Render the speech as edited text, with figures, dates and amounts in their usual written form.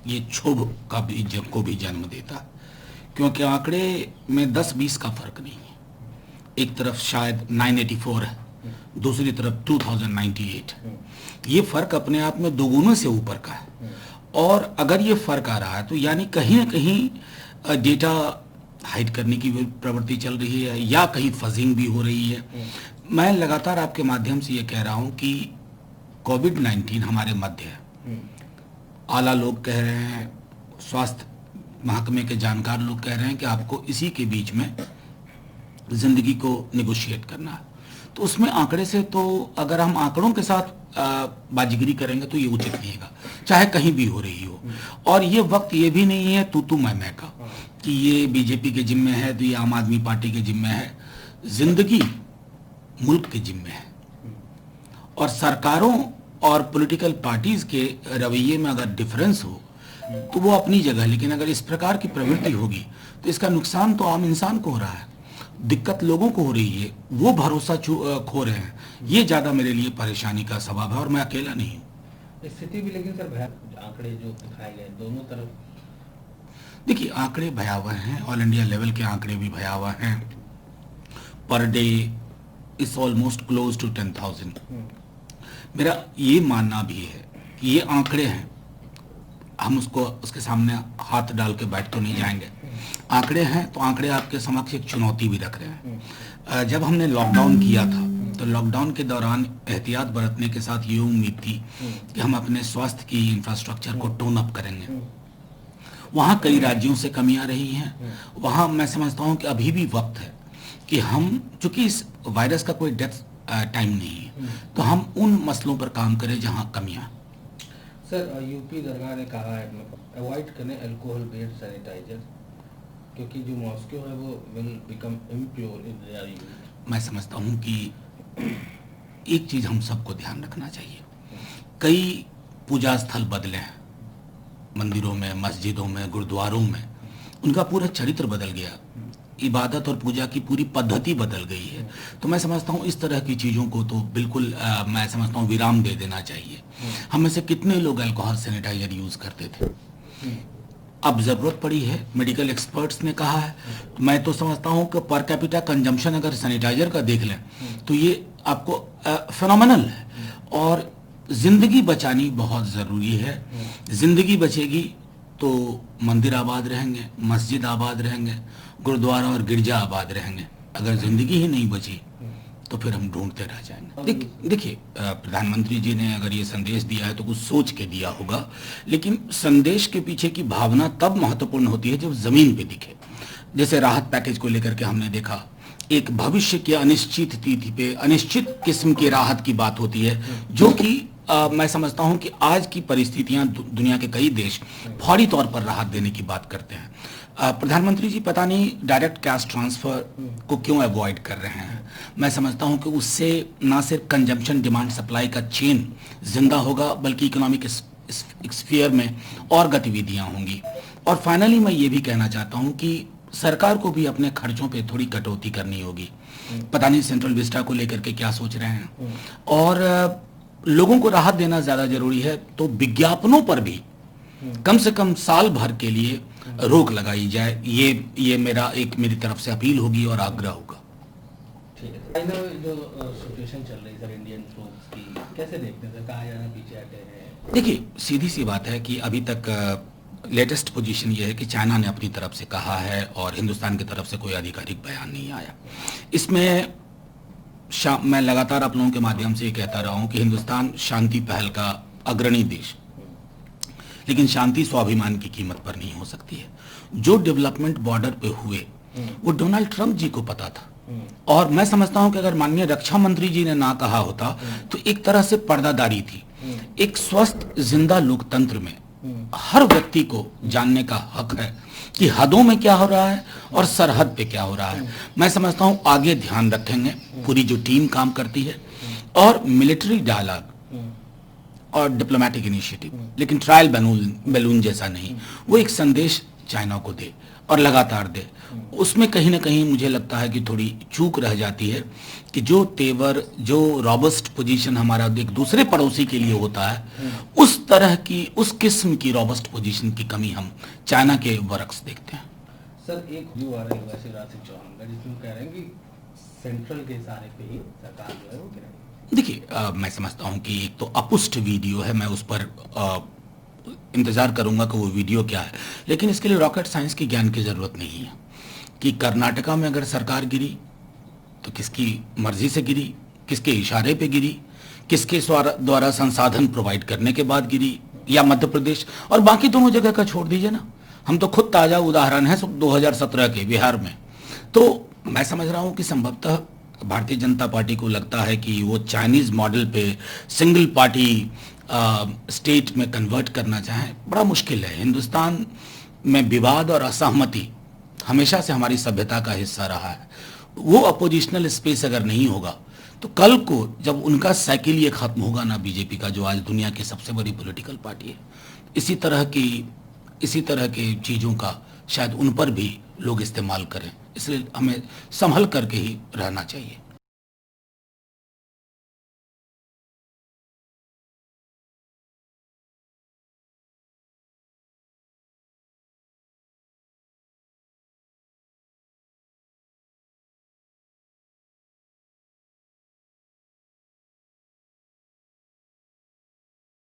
ये क्षोभ का भी को भी जन्म देता है, क्योंकि आंकड़े में 10-20 का फर्क नहीं है। एक तरफ शायद 984 है, दूसरी तरफ 2098 है। ये फर्क अपने आप में दोगुने से ऊपर का है, और अगर ये फर्क आ रहा है तो यानी कहीं ना कहीं डेटा हाइड करने की भी प्रवृत्ति चल रही है, या कहीं फजिंग भी हो रही है। मैं लगातार आपके माध्यम से ये कह रहा हूं कि कोविड-19 हमारे मध्य है। आला लोग कह रहे हैं, स्वास्थ्य महकमे के जानकार लोग कह रहे हैं कि आपको इसी के बीच में जिंदगी को नेगोशिएट करना है। तो उसमें आंकड़े से, तो अगर हम आंकड़ों के साथ बाजीगरी करेंगे तो ये उचित नहीं है, चाहे कहीं भी हो रही हो। और ये वक्त ये भी नहीं है तू मैं का कि ये बीजेपी के जिम्मे है तो ये आम आदमी पार्टी के जिम्मे है। जिंदगी मुल्क के जिम्मे है, और सरकारों और पॉलिटिकल पार्टीज के रवैये में अगर डिफरेंस हो तो वो अपनी जगह, लेकिन अगर इस प्रकार की प्रवृत्ति होगी तो इसका नुकसान तो आम इंसान को हो रहा है, दिक्कत लोगों को हो रही है, वो भरोसा खो रहे हैं। ये ज्यादा मेरे लिए परेशानी का सबब है, और मैं अकेला नहीं हूँ। स्थिति भी, लेकिन सर आंकड़े जो दिखाए गए दोनों तरफ, देखिए आंकड़े भयावह हैं, ऑल इंडिया लेवल के आंकड़े भी भयावह हैं। Per day is almost close to 10,000। मेरा ये मानना भी है कि ये आंकड़े हैं, हम उसके सामने हाथ डाल के बैठ तो नहीं जाएंगे। आंकड़े हैं तो आंकड़े आपके समक्ष एक चुनौती भी रख रहे हैं। जब हमने लॉकडाउन किया था तो लॉकडाउन के दौरान एहतियात बरतने के साथ ये उम्मीद थी कि हम अपने स्वास्थ्य की इंफ्रास्ट्रक्चर को टोन अप करेंगे। वहाँ कई राज्यों से कमियां रही हैं। वहाँ मैं समझता हूँ कि अभी भी वक्त है कि हम, चूंकि इस वायरस का कोई डेथ टाइम नहीं है, तो हम उन मसलों पर काम करें जहाँ कमियां। सर यूपी दरगाह ने कहा है अवॉइड करें अल्कोहल बेस्ड सैनिटाइजर, क्योंकि जो मॉस्को है वो will become impure in their use. मैं समझता हूँ कि एक चीज हम सबको ध्यान रखना चाहिए, कई पूजा स्थल बदले हैं, मंदिरों में, मस्जिदों में, गुरुद्वारों में उनका पूरा चरित्र बदल गया, इबादत और पूजा की पूरी पद्धति बदल गई है। तो मैं समझता हूँ इस तरह की चीज़ों को तो बिल्कुल मैं समझता हूँ विराम दे देना चाहिए। हम में से कितने लोग अल्कोहल सैनिटाइजर यूज़ करते थे, अब ज़रूरत पड़ी है, मेडिकल एक्सपर्ट्स ने कहा है। मैं तो समझता हूँ कि पर कैपिटा कंजम्पशन अगर सैनिटाइजर का देख लें तो ये आपको फिनोमिनल है, और ज़िंदगी बचानी बहुत ज़रूरी है। ज़िंदगी बचेगी तो मंदिर आबाद रहेंगे, मस्जिद आबाद रहेंगे, गुरुद्वारा और गिरजा आबाद रहेंगे। अगर जिंदगी ही नहीं बची तो फिर हम ढूंढते रह जाएंगे। देखिए प्रधानमंत्री जी ने अगर ये संदेश दिया है तो कुछ सोच के दिया होगा, लेकिन संदेश के पीछे की भावना तब महत्वपूर्ण होती है जब जमीन पे दिखे। जैसे राहत पैकेज को लेकर के हमने देखा, एक भविष्य की अनिश्चित तिथि पे अनिश्चित किस्म की राहत की बात होती है, जो कि मैं समझता हूं कि आज की परिस्थितियां, दुनिया के कई देश फौरी तौर पर राहत देने की बात करते हैं। प्रधानमंत्री जी पता नहीं डायरेक्ट कैश ट्रांसफर को क्यों अवॉइड कर रहे हैं। मैं समझता हूं कि उससे ना सिर्फ कंजम्पशन डिमांड सप्लाई का चेन जिंदा होगा, बल्कि इकोनॉमिक स्फीयर में और गतिविधियां होंगी। और फाइनली मैं ये भी कहना चाहता हूं कि सरकार को भी अपने खर्चों पे थोड़ी कटौती करनी होगी। पता नहीं सेंट्रल विस्टा को लेकर के क्या सोच रहे हैं, और लोगों को राहत देना ज्यादा जरूरी है, तो विज्ञापनों पर भी कम से कम साल भर के लिए रोक लगाई जाए। ये मेरी तरफ से अपील होगी और आग्रह होगा। ठीक है। फाइनल जो सिचुएशन चल रही है सर इंडियन ट्रूप्स की, कैसे देखते हैं, कहा जा रहा है पीछे हटे हैं? देखिए सीधी सी बात है कि अभी तक लेटेस्ट पोजीशन ये है कि चाइना ने अपनी तरफ से कहा है और हिंदुस्तान की तरफ से कोई आधिकारिक बयान नहीं आया। इसमें मैं लगातार आप लोगों के माध्यम से ये कहता रहा हूं कि हिंदुस्तान शांति पहल का अग्रणी देश, लेकिन शांति स्वाभिमान की कीमत पर नहीं हो सकती है। जो डेवलपमेंट बॉर्डर पे हुए वो डोनाल्ड ट्रंप जी को पता था, और मैं समझता हूं कि अगर माननीय रक्षा मंत्री जी ने ना कहा होता तो एक तरह से पर्दादारी थी। एक स्वस्थ जिंदा लोकतंत्र में हर व्यक्ति को जानने का हक है कि हदों में क्या हो रहा है और सरहद पे क्या हो रहा है। मैं समझता हूं आगे ध्यान रखेंगे पूरी जो टीम काम करती है, और मिलिट्री डायलॉग और डिप्लोमेटिक इनिशिएटिव, लेकिन ट्रायल बैलून जैसा नहीं। वो एक संदेश चाइना को दे, और लगातार दे, उसमें कहीं ना कहीं मुझे लगता है कि थोड़ी चूक रह जाती है कि जो तेवर, जो रॉबस्ट पोजीशन हमारा एक दूसरे पड़ोसी के लिए होता है, उस तरह की, उस किस्म की रॉबस्ट पोजीशन की कमी हम चाइना के वर्क्स देखते हैं। सर एक व्यू आ रहा है वैसे शिवराज सिंह चौहान का, जिसमें कह रहे हैं कि सेंट्रल के इशारे पे ही सरकार जो है वो गिरेगी। देखिए, मैं समझता हूं कि एक तो अपुष्ट वीडियो है, मैं उस पर इंतजार करूंगा कि वो वीडियो क्या है, लेकिन इसके लिए रॉकेट साइंस की ज्ञान की जरूरत नहीं है कि कर्नाटका में अगर सरकार गिरी तो किसकी मर्जी से गिरी, किसके इशारे पे गिरी, किसके द्वारा संसाधन प्रोवाइड करने के बाद गिरी, या मध्य प्रदेश, और बाकी दोनों जगह का छोड़ दीजिए ना, हम तो खुद ताजा उदाहरण है 2017 के बिहार में। तो मैं समझ रहा हूं कि संभवतः भारतीय जनता पार्टी को लगता है कि वो चाइनीज मॉडल पे सिंगल पार्टी स्टेट में कन्वर्ट करना चाहें। बड़ा मुश्किल है। हिंदुस्तान में विवाद और असहमति हमेशा से हमारी सभ्यता का हिस्सा रहा है। वो अपोजिशनल स्पेस अगर नहीं होगा तो कल को जब उनका साइकिल ये खत्म होगा ना, बीजेपी का, जो आज दुनिया की सबसे बड़ी पॉलिटिकल पार्टी है, इसी तरह की चीज़ों का शायद उन पर भी लोग इस्तेमाल करें। इसलिए हमें संभल करके ही रहना चाहिए।